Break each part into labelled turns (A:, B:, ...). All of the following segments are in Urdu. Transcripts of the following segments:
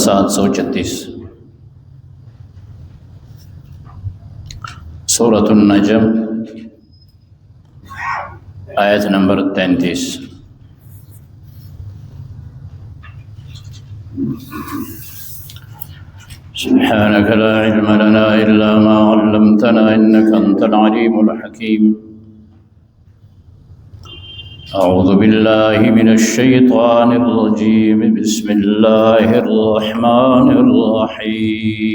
A: 736 سورۃ النجم آیت نمبر 33۔ سبحانك لا علم لنا إلا ما علمتنا إنك أنت العليم الحكيم۔ أعوذ بالله من الشيطان الرجيم، بسم الله الرحمن الرحيم۔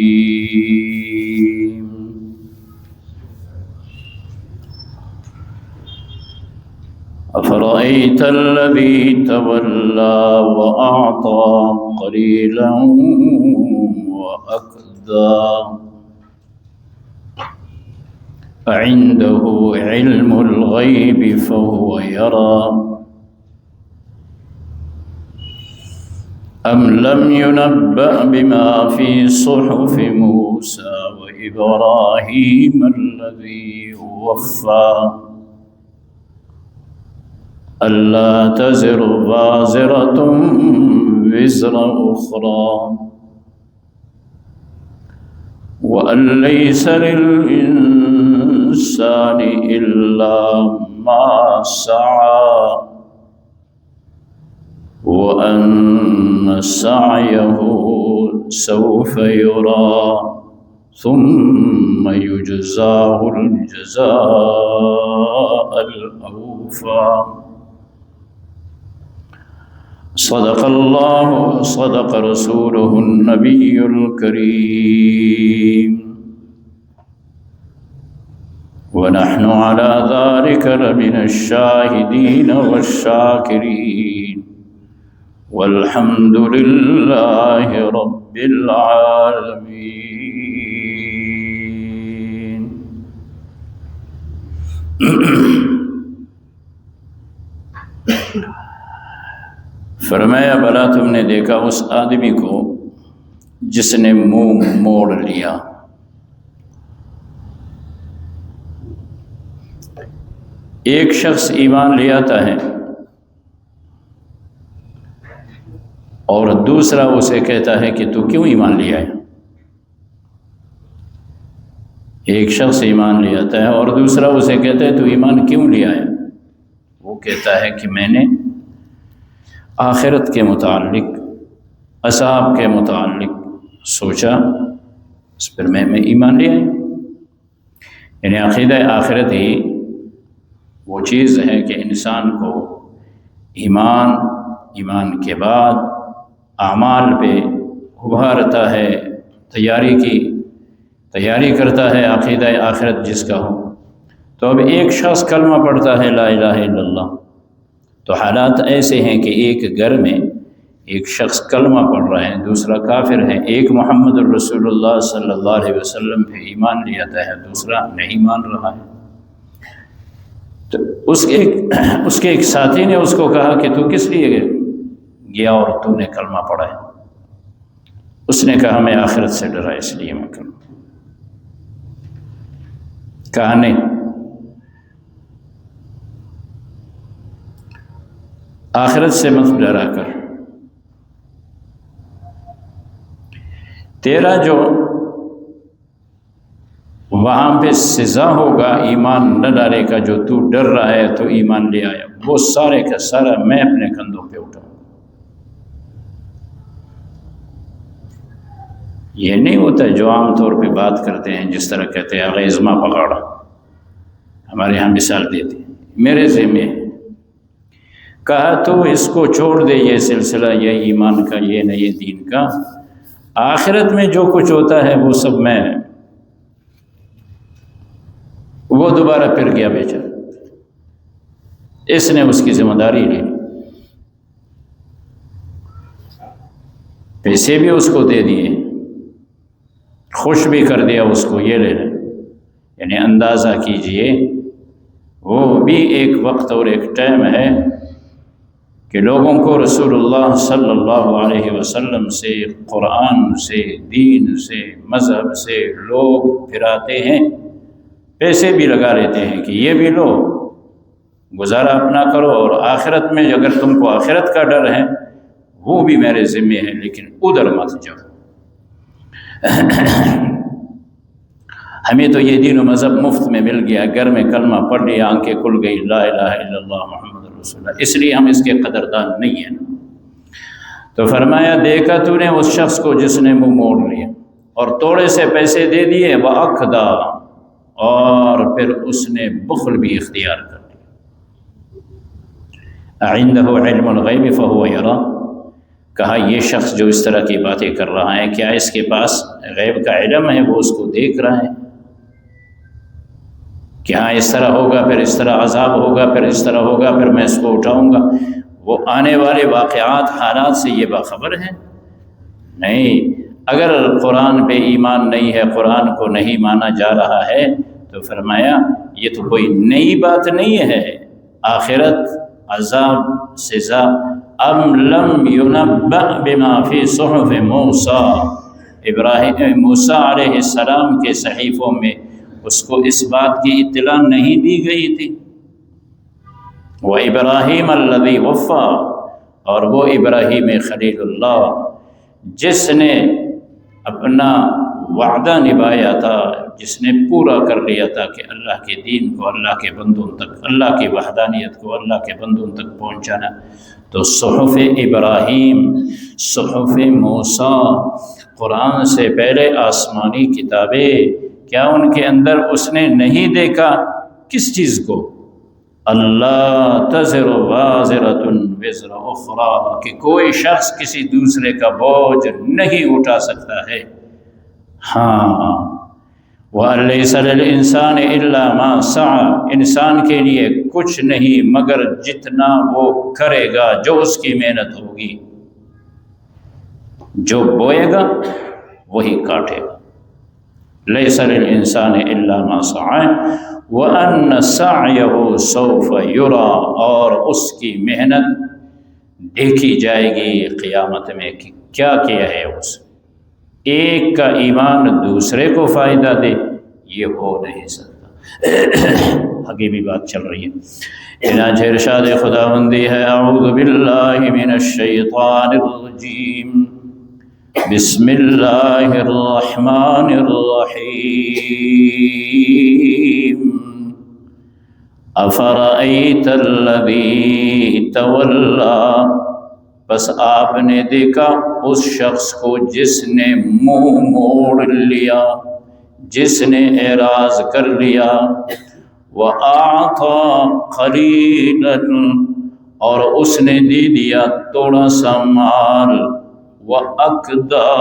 A: أفرأيت الذي تولى وأعطى قليلا وأكدى أعنده علم الغيب فهو يرى أم لم ينبأ بما في صحف موسى وإبراهيم الذي وفى ألا تزر وازرة وزر أخرى وأن ليس للإنسان إلا ما سعى وأن سعيه سوف يرى ثم يجزاه الجزاء الأوفى۔ صدق الله وصدق رسوله النبي الكريم، ونحن على ذلك لمن الشاهدين والشاكرين، والحمد لله رب العالمين۔ فرمایا بھلا تم نے دیکھا اس آدمی کو جس نے منہ موڑ لیا۔ ایک شخص ایمان لے آتا ہے اور دوسرا اسے کہتا ہے کہ تو کیوں ایمان لے آیا۔ ایک شخص ایمان لے آتا ہے اور دوسرا اسے کہتا ہے تو ایمان کیوں لے آیا۔ وہ کہتا ہے کہ میں نے آخرت کے متعلق، عذاب کے متعلق سوچا، اس پر میں ایمان لے آیا۔ یعنی عقیدہ آخرت ہی وہ چیز ہے کہ انسان کو ایمان کے بعد اعمال پہ ابھارتا ہے، تیاری کرتا ہے عقیدہ آخرت جس کا ہو۔ تو اب ایک شخص کلمہ پڑھتا ہے لا الہ الا اللہ، تو حالات ایسے ہیں کہ ایک گھر میں ایک شخص کلمہ پڑھ رہا ہے، دوسرا کافر ہے، ایک محمد الرسول اللہ صلی اللہ علیہ وسلم پہ ایمان لے آتا ہے، دوسرا نہیں مان رہا ہے۔ تو اس کے ایک ساتھی نے اس کو کہا کہ تو کس لیے گیا اور تو نے کلمہ پڑھا ہے؟ اس نے کہا میں آخرت سے ڈرا اس لیے میں کلمہ۔ کہا نہیں، آخرت سے مت ڈرا کر، تیرا جو وہاں پہ سزا ہوگا ایمان نہ لانے کا، جو تو ڈر رہا ہے تو ایمان لے آیا، وہ سارے کا سارا میں اپنے کندھوں پہ اٹھاؤں۔ یہ نہیں ہوتا جو عام طور پہ بات کرتے ہیں، جس طرح کہتے ہیں غیظمہ پکاڑا، ہمارے یہاں مثال دیتے ہیں میرے ذمہ ہے، کہا تو اس کو چھوڑ دے، یہ سلسلہ یہ ایمان کا، یہ نہ یہ دین کا، آخرت میں جو کچھ ہوتا ہے وہ سب میں۔ وہ دوبارہ پھر گیا بیچارہ، اس نے اس کی ذمہ داری لی، پیسے بھی اس کو دے دیے، خوش بھی کر دیا اس کو، یہ لے لیں۔ یعنی اندازہ کیجئے وہ بھی ایک وقت اور ایک ٹائم ہے کہ لوگوں کو رسول اللہ صلی اللہ علیہ وسلم سے، قرآن سے، دین سے، مذہب سے لوگ پھراتے ہیں، پیسے بھی لگا لیتے ہیں کہ یہ بھی لو، گزارا اپنا کرو، اور آخرت میں اگر تم کو آخرت کا ڈر ہے وہ بھی میرے ذمے ہے، لیکن ادھر مت جاؤ۔ ہمیں تو یہ دین و مذہب مفت میں مل گیا، گھر میں کلمہ پڑھ لیا، آنکھیں کھل گئی، لا الہ الا اللہ محمد رسول اللہ، اس لیے ہم اس کے قدردان نہیں ہیں۔ تو فرمایا دیکھا تو نے اس شخص کو جس نے منہ موڑ لیا اور تھوڑے سے پیسے دے دیے، وَأَكْدَا، اور پھر اس نے بخل بھی اختیار کر لیا۔ عِندَهُ عِلْمُ الْغَيْبِ فَهُوَ يَرَى، کہا یہ شخص جو اس طرح کی باتیں کر رہا ہے، کیا اس کے پاس غیب کا علم ہے؟ وہ اس کو دیکھ رہا ہے کہ ہاں اس طرح ہوگا، پھر اس طرح عذاب ہوگا، پھر اس طرح ہوگا، پھر میں اس کو اٹھاؤں گا۔ وہ آنے والے واقعات، حالات سے یہ باخبر ہے؟ نہیں۔ اگر قرآن پہ ایمان نہیں ہے، قرآن کو نہیں مانا جا رہا ہے، تو فرمایا یہ تو کوئی نئی بات نہیں ہے۔ آخرت، عذاب، سزا، ام لم ينبأ بما فی صحف موسیٰ، موسیٰ علیہ السلام کے صحیفوں میں اس کو اس بات کی اطلاع نہیں دی گئی تھی؟ وَإِبْرَاهِيمَ الَّذِي وَفَّى، اور وہ ابراہیم خلیل اللہ جس نے اپنا وعدہ نبھایا تھا، جس نے پورا کر لیا تھا کہ اللہ کے دین کو اللہ کے بندوں تک، اللہ کی وحدانیت کو اللہ کے بندوں تک پہنچانا۔ تو صحف ابراہیم، صحف موسیٰ، قرآن سے پہلے آسمانی کتابیں، کیا ان کے اندر اس نے نہیں دیکھا کس چیز کو؟ اللہ تزر وازرۃ وزر اخری، کہ کوئی شخص کسی دوسرے کا بوجھ نہیں اٹھا سکتا ہے۔ ہاں، وَلَيْسَ لِلْإِنسَانِ إِلَّا مَا سَعَى، انسان کے لیے کچھ نہیں مگر جتنا وہ کرے گا، جو اس کی محنت ہوگی۔ جو بوئے گا وہی کاٹے گا۔ لَيْسَ لِلْإِنسَانِ إِلَّا مَا سَعَى وَأَنَّ سَعْيَهُ سَوْفَ يُرَى، اور اس کی محنت دیکھی جائے گی قیامت میں کہ کیا کیا ہے اس۔ ایک کا ایمان دوسرے کو فائدہ دے، یہ ہو نہیں سکتا۔ آگے بھی بات چل رہی ہے۔ چنانچہ ارشاد خداوندی ہے، اعوذ باللہ من الشیطان الرجیم، بسم اللہ الرحمن الرحیم، افرأیت الذی تولی، بس آپ نے دیکھا اس شخص کو جس نے منہ موڑ لیا، جس نے اعراض کر لیا، وَأَعْطَى قَلِيلًا، اور اس نے دے دیا تھوڑا سا مال، وَأَكْدَى،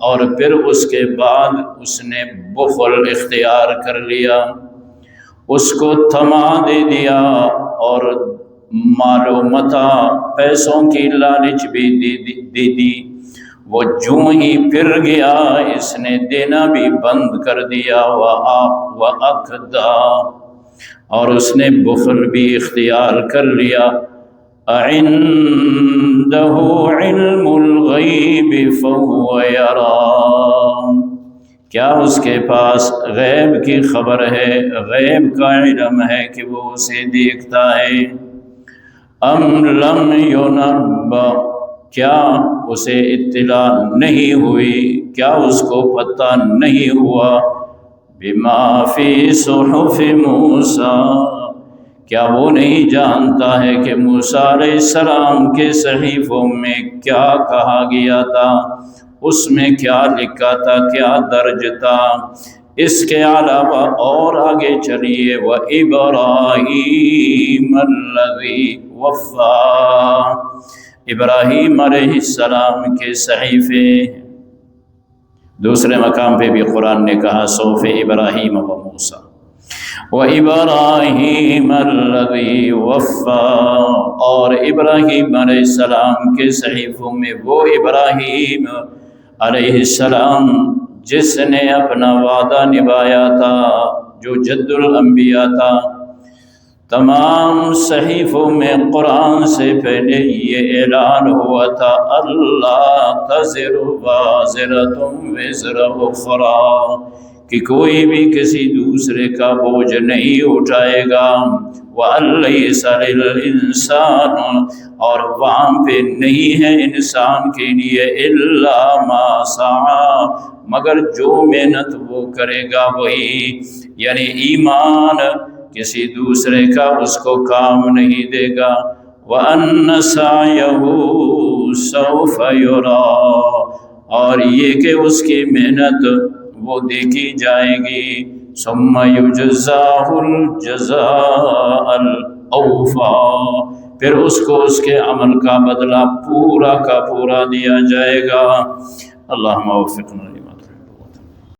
A: اور پھر اس کے بعد اس نے بخل اختیار کر لیا، اس کو طمع دے دیا اور مال و متاع، پیسوں کی لالچ بھی دے دی۔ وہ جوں ہی پھر گیا، اس نے دینا بھی بند کر دیا، وَأَكْدَى، اور اس نے بخل بھی اختیار کر لیا۔ أَعِندَهُ عِلْمُ الْغَيْبِ فَهُوَ يَرَى، کیا اس کے پاس غیب کی خبر ہے، غیب کا علم ہے کہ وہ اسے دیکھتا ہے؟ ام لم ينبأ، کیا اسے اطلاع نہیں ہوئی، کیا اس کو پتہ نہیں ہوا؟ بما فی صحف موسیٰ، کیا وہ نہیں جانتا ہے کہ موسیٰ علیہ السلام کے صحیفوں میں کیا کہا گیا تھا، اس میں کیا لکھا تھا، کیا درج تھا؟ اس کے علاوہ اور آگے چلیے، وَإِبْرَاهِيمَ الَّذِي وَفَّى، ابراہیم علیہ السلام کے صحیفے۔ دوسرے مقام پہ بھی قرآن نے کہا صحف ابراہیم و موسیٰ، وَإِبْرَاهِيمَ الَّذِي وَفَّى، اور ابراہیم علیہ السلام کے صحیفوں میں وہ ابراہیم علیہ السلام جس نے اپنا وعدہ نبھایا تھا، جو جد الانبیاء تھا۔ تمام صحیفوں میں قرآن سے پہلے یہ اعلان ہوا تھا، اللہ تزر وازرۃ وزر اخری، کہ کوئی بھی کسی دوسرے کا بوجھ نہیں اٹھائے گا۔ وَأَلَّيْسَ لِلْإِنسَانُ، اور وہاں پہ نہیں ہے انسان کے لیے إِلَّا مَا سَعَى، مگر جو محنت وہ کرے گا وہی، یعنی ایمان کسی دوسرے کا اس کو کام نہیں دے گا۔ وَأَنَّ سَعْيَهُ سَوْفَ يُرَى، اور یہ کہ اس کی محنت وہ دیکھی جائے گی۔ ثُمَّ يُجْزَاهُ الْجَزَاءَ الْأَوْفَى، پھر اس کو اس کے عمل کا بدلہ پورا کا پورا دیا جائے گا۔ اللہم وفقنا۔